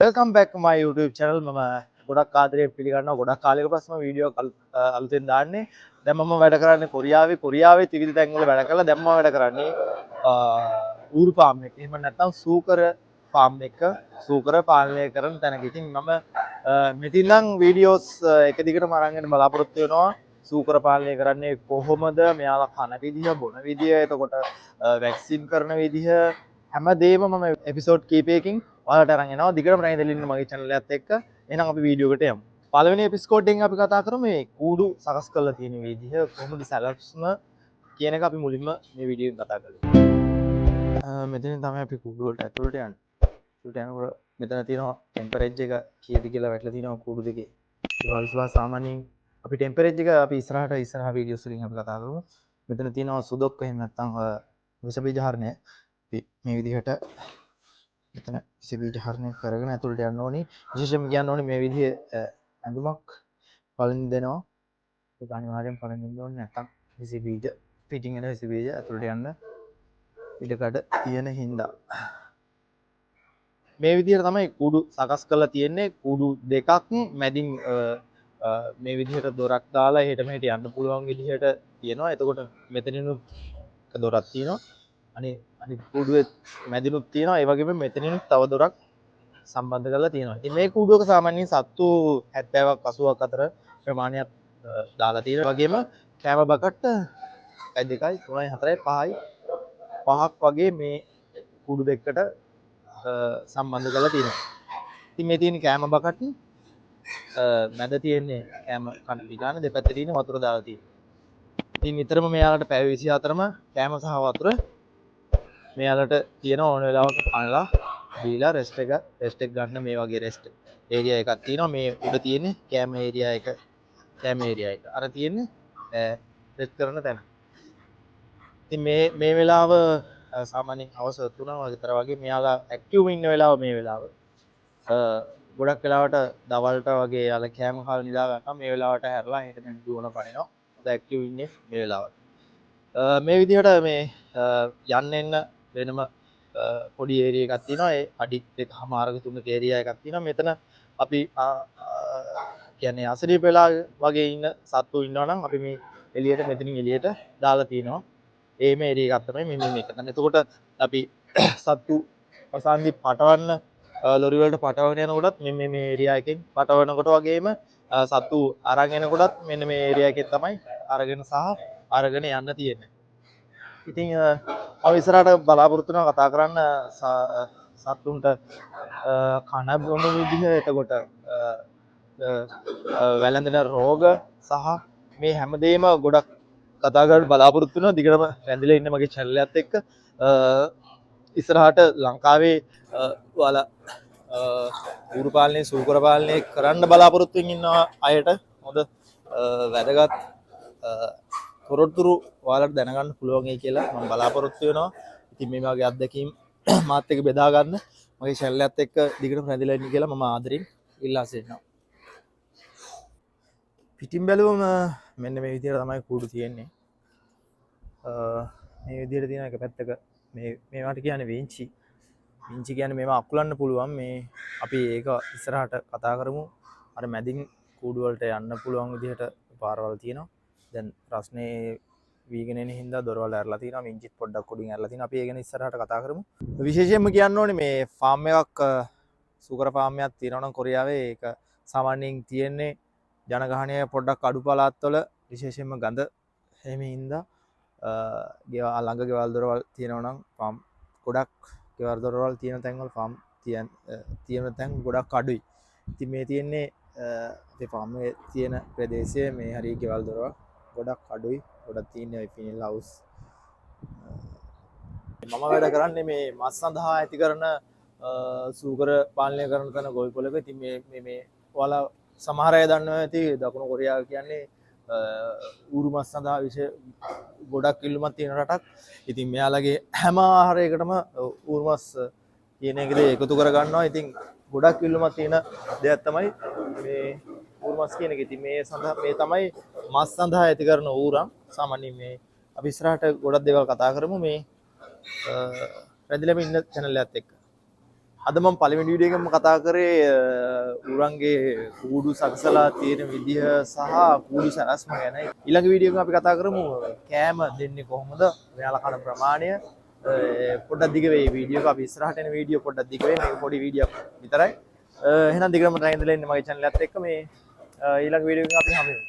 Welcome back to my YouTube channel. මම ගොඩක් ආදරේ පිළිගන්නවා. ගොඩක් කාලයක පස්සේ මම වීඩියෝ අලුතෙන් දාන්නේ. දැන් මම වැඩ කරන්නේ කොරියාවේ ත්‍රිවිධ තැන් වල වැඩ කරලා දැන් මම වැඩ කරන්නේ ඌරු ෆාම් එකක. එහෙම නැත්නම් සූකර ෆාම් එක සූකර පාලනය කරන තැනක. ඉතින් මම මෙතින් නම් වීඩියෝස් එක දිගටම අරන් යන්න බලාපොරොත්තු වෙනවා. සූකර පාලනය කරන්නේ කොහොමද? මෙයාලා කන විදිහ, බොන විදිහ, එතකොට වැක්සින් කරන විදිහ හැමදේම මම එපිසෝඩ් කීපයකින් ඔයාලට අරන් එනවා. දිගටම රැඳෙන්න ඉන්න මගේ channel එකත් එක්ක. එහෙනම් අපි වීඩියෝ එකට යමු. පළවෙනි එපිසෝඩ් එකෙන් අපි කතා කරමු මේ කූඩු සකස් කරලා තියෙන විදිහ, කොහොමද සැලැස්ම කියන එක අපි මුලින්ම මේ වීඩියෝ එකෙන් කතා කරමු. මෙතනින් තමයි අපි කූඩු වලට ඇතුළට යන්නේ. ඇතුළට යනකොට මෙතන තියෙනවා ටෙම්පරේචර් එක කීයද කියලා වැටලා තියෙනවා කූඩු දෙකේ. ඒ වගේ සාමාන්‍යයෙන් අපි ටෙම්පරේචර් එක අපි ඉස්සරහ වීඩියෝස් වලින් අපි කතා කරමු. මෙතන තියෙනවා සුදොක්ක එහෙම නැත්නම් විස බීජ හරණය. මේ විදිහට මෙතන විස බීජ හරණය කරගෙන ඇතුළට යන්න ඕනි. විශේෂයෙන්ම කියන්න ඕනි මේ විදිහේ ඇඳුමක් පළඳින්න දෙනවා. ඒක අනිවාර්යෙන් පළඳින්න ඕනේ නැත්නම් විස බීජ පිටින් එන විස බීජ ඇතුළට යන්න ඉඩකඩ තියෙන හින්දා. මේ විදිහට තමයි කුඩු සකස් කරලා තියෙන්නේ. කුඩු දෙකක් මැදින් මේ විදිහට දොරක් දාලා එහෙට මෙහෙට යන්න පුළුවන් විදිහට තියෙනවා. එතකොට මෙතනිනුත් දොරක් තියෙනවා. අනිත් කුඩුවේ මැදිනුත් තියෙනවා. ඒ වගේම මෙතනිනුත් තව දොරක් සම්බන්ධ කරලා තියෙනවා. ඉතින් මේ කුඩුවක සාමාන්‍යයෙන් සත්තු 70ක් 80ක් අතර ප්‍රමාණයක් දාලා තියෙනවා. ඒ වගේම කෑම බකට් 1 2යි 3යි 4යි 5යි පහක් වගේ මේ කුඩු දෙකකට සම්බන්ධ කරලා තියෙනවා. ඉතින් මේ තියෙන කෑම බකට් මැද තියෙන්නේ කෑම කන පිටාන දෙපැත්තේ තියෙන වතුර දාලා තියෙනවා. ඉතින් නිතරම මෙයාලට පැය 24ම කෑම සහ වතුර මෙයාලට තියෙන ඕන වෙලාවක කනලා දීලා රෙස්ට් එක ගන්න මේ වගේ රෙස්ට් ඒරියා එකක් තියෙනවා. මේ උඩ තියෙන්නේ කෑම ඒරියා එක. අර තියෙන්නේ රෙස්ට් කරන තැන. ඉතින් මේ වෙලාව සාමාන්‍යයෙන් හවස 3 විතර වගේ මෙයාලා ඇක්ටිව් ඉන්න වෙලාව මේ වෙලාව. ගොඩක් වෙලාවට දවල්ට වගේ යාලා කෑම කාලා නිදා ගන්නවා. මේ වෙලාවට හැරලා හෙට දැන් දුවන කනිනවා. ඇක්ටිව් ඉන්නේ මේ වෙලාවට. මේ විදිහට මේ යන්න එන්න වෙනම පොඩි ඒරියා එකක් තියෙනවා. ඒ අඩි 2.5 3 ඒරියා එකක් තියෙනවා. මෙතන අපි කියන්නේ අසනීප වෙලා වගේ ඉන්න සත්තු ඉන්නවා නම් අපි මේ එළියට මෙතනින් එළියට දාලා තියෙනවා. මේ ඒරියා එකක් තමයි මේ මේක. එතකොට අපි සත්තු පසන්දි පටවන්න ලොරි වලට පටවගෙන යනකොටත් මේ ඒරියා එකෙන් පටවනකොට වගේම සත්තු අරන් එනකොටත් මෙන්න මේ ඒරියා එකෙන් තමයි අරගෙන යන්න තියෙන්නේ. ඉතින් මම ඉස්සරහට බලාපොරොත්තු වෙනවා කතා කරන්න සත්තුන්ට කන බොන විදිහ, එතකොට වැළඳෙන රෝග සහ මේ හැමදේම ගොඩක් කතා කරන්න බලාපොරොත්තු වෙනවා. දිගටම රැඳිලා ඉන්න මගේ channel එකත් එක්ක ඉස්සරහට ලංකාවේ ඔයාලා ඌරු පාලනය සූකර පාලනය කරන්න බලාපොරොත්තු වෙමින් ඉන්න අයට හොඳ වැදගත් තොරතුරු ඔයාලට දැනගන්න පුළුවන් කියලා මම බලාපොරොත්තු වෙනවා. ඉතින් මේ වගේ අත්දැකීම් මාත් එක්ක බෙදා ගන්න මගේ channel එකත් එක්ක දිගටම රැඳිලා ඉන්න කියලා මම ආදරෙන් ඉල්ලා සිටිනවා. පිටින් බැලුවම මෙන්න මේ විදිහට තමයි කුඩු තියෙන්නේ. මේ විදිහට තියෙන එක පැත්තක මේවට කියන්නේ විංචි කියන්නේ මේවා අකුලන්න පුළුවන්. මේ අපි ඒක ඉස්සරහට කතා කරමු. අර මැදින් කුඩු වලට යන්න පුළුවන් විදිහට පාරවල් තියෙනවා. දැන් රස්නේ වීගෙන එන හින්දා දොරවල් ඇරලා තියෙනවා. විංචිත් පොඩ්ඩක් උඩින් ඇරලා තියෙනවා. අපි ඒ ගැන ඉස්සරහට කතා කරමු. විශේෂයෙන්ම කියන්න ඕනේ මේ ෆාම් එකක් සූකර ෆාම් එකක් තියෙනවා නම් කොරියාවේ ඒක සාමාන්‍යයෙන් තියෙන්නේ ජනගහනය පොඩ්ඩක් අඩු පළාත්වල, විශේෂයෙන්ම ගඳ එහෙම හින්දා ළඟ ගෙවල් දොරවල් තියෙනවා නම් ෆාම් ගොඩක් ගෙවල් දොරවල් තියෙන තැන්වල ෆාම් තියෙන තැන් ගොඩක් අඩුයි. ඉතින් මේ තියෙන්නේ අපේ ෆාම් එකේ තියෙන ප්‍රදේශයේ මේ හරිය ගෙවල් දොරවල් ගොඩක් අඩුයි. ගොඩක් තියෙන්නේ ෆිනිල් හවුස්. මම වැඩ කරන්නේ මේ මස් සඳහා ඇති කරන සූකර පාලනය කරන තැන ගොවිපොළක. ඉතින් මේ ඔයාලා සමහර අය දන්නවා ඇති දකුණු කොරියාව කියන්නේ ඌරු මස් සඳහා ගොඩක් ඉල්ලුමක් තියෙන රටක්. ඉතින් මෙයාලගේ හැම ආහාරයකටම ඌරු මස් කියන එකද එකතු කර ගන්නවා. ඉතින් ගොඩක් ඉල්ලුමක් තියෙන දෙයක් තමයි මේ ඌරු මස් කියන එක. ඉතින් මේ තමයි මස් සඳහා ඇති කරන ඌරන්. සාමාන්‍යයෙන් මේ අපි ඉස්සරහට ගොඩක් දේවල් කතා කරමු මේ රැඳිලාම ඉන්න channel එකත් එක්ක. අද මම පළවෙනි වීඩියෝ එකෙන්ම කතා කරේ උරන්ගේ කූඩු සකසලා තියෙන විදිහ සහ කූඩු සැලැස්ම ගැන. ඊළඟ වීඩියෝ එකෙන් අපි කතා කරමු කෑම දෙන්නේ කොහොමද, මෙයාලා කන ප්‍රමාණය. පොඩ්ඩක් දිග වෙයි වීඩියෝ එක. අපි ඉස්සරහට එන වීඩියෝ පොඩ්ඩක් දිග වෙයි. මේක පොඩි වීඩියෝක් විතරයි. එහෙනම් දිගටම තනින් ඉඳලා ඉන්න මගේ channel එකත් එක්ක මේ ඊළඟ වීඩියෝ එකෙන් අපි හමු වෙමු.